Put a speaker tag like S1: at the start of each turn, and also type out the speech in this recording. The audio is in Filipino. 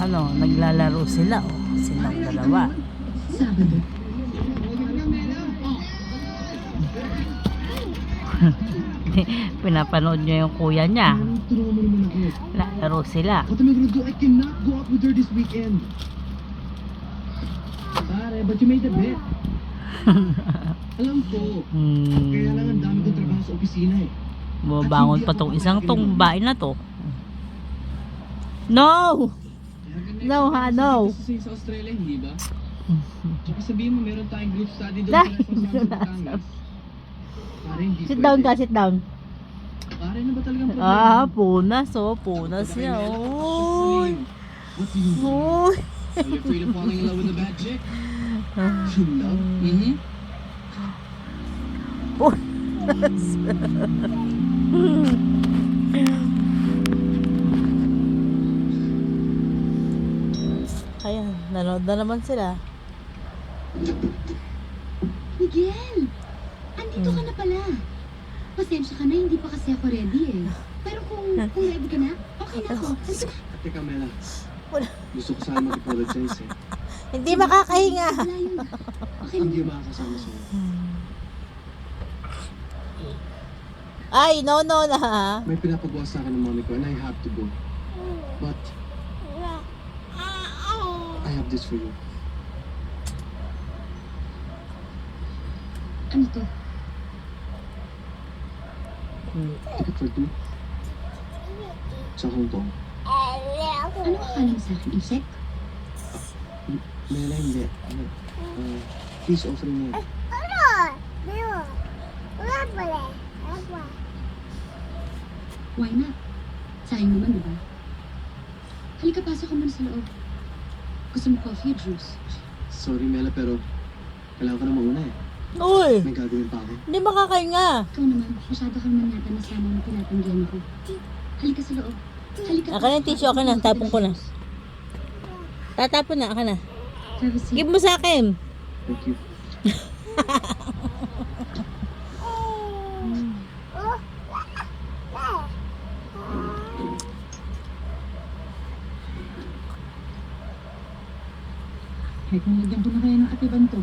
S1: ano, naglalaro sila, oh. Silang dalawa.
S2: Sabado.
S1: Pinapanood niya yung kuya niya.
S3: Tulungan mo naman ako.
S1: Lalaro sila.
S3: What am I gonna do? I cannot go out with her this weekend. Pare, but you made the bet. Alam ko. Kaya lang ang dami kong trabaho sa opisina eh.
S1: Bumabangon pa tong isang tong babae na to. No! No, ha, no.
S3: Kasi sa Australia, hindi ba? Tsaka sabihin mo, meron tayong group study doon
S1: Dahil
S3: sa Batangas. Pare, hindi
S1: Sit down ka, sit down.
S3: Pare, ano ba talagang problema?
S1: Ah, punas, oh. Punas niya, oh.
S3: What do you mean?
S1: Uy.
S3: Are you afraid of falling in love with a bad chick? True love? Mm-hmm. Ayan, nanood na naman sila.
S2: Miguel! Andito ka na pala. Pasensya ka na, hindi pa kasi ako ready eh. Pero kung ready ka na, okay na ako. Halika na.
S3: Teka, Mela.
S1: Wala.
S3: Gusto ko sana mag-apologize eh.
S1: Hindi makakahinga.
S2: Wala yun. Okay
S3: Hindi
S2: lang.
S3: makakasama sa'yo.
S1: Ay, no na.
S3: May pinapagawa sa akin ng mami ko and I have to go. But, I have this for you.
S2: Ano to?
S3: Ticket for two. Sa Hong Kong.
S2: Ano akala mo sa akin? Insect?
S3: Mela, hindi. Ano? Please offer me.
S2: Why not? Sayang naman, diba? Halika, pasok ka muna sa loob. Gusto mo coffee or juice?
S3: Sorry, Mela, pero kailangan ko na mauna eh.
S1: Uy,
S3: May gagawin pa ako.
S1: hindi makakahinga.
S2: Ikaw naman, masyado ka naman yata nasama na tinatanggihan ako. Halika sa loob. Halika.
S1: Akin na yung tissue, akin na. Tapon ko na. Tatapon na, akin na.
S2: Have a seat.
S1: Give mo sa akin.
S3: Thank you.
S2: Kahit nalagyan ko na kayo ng atiban to.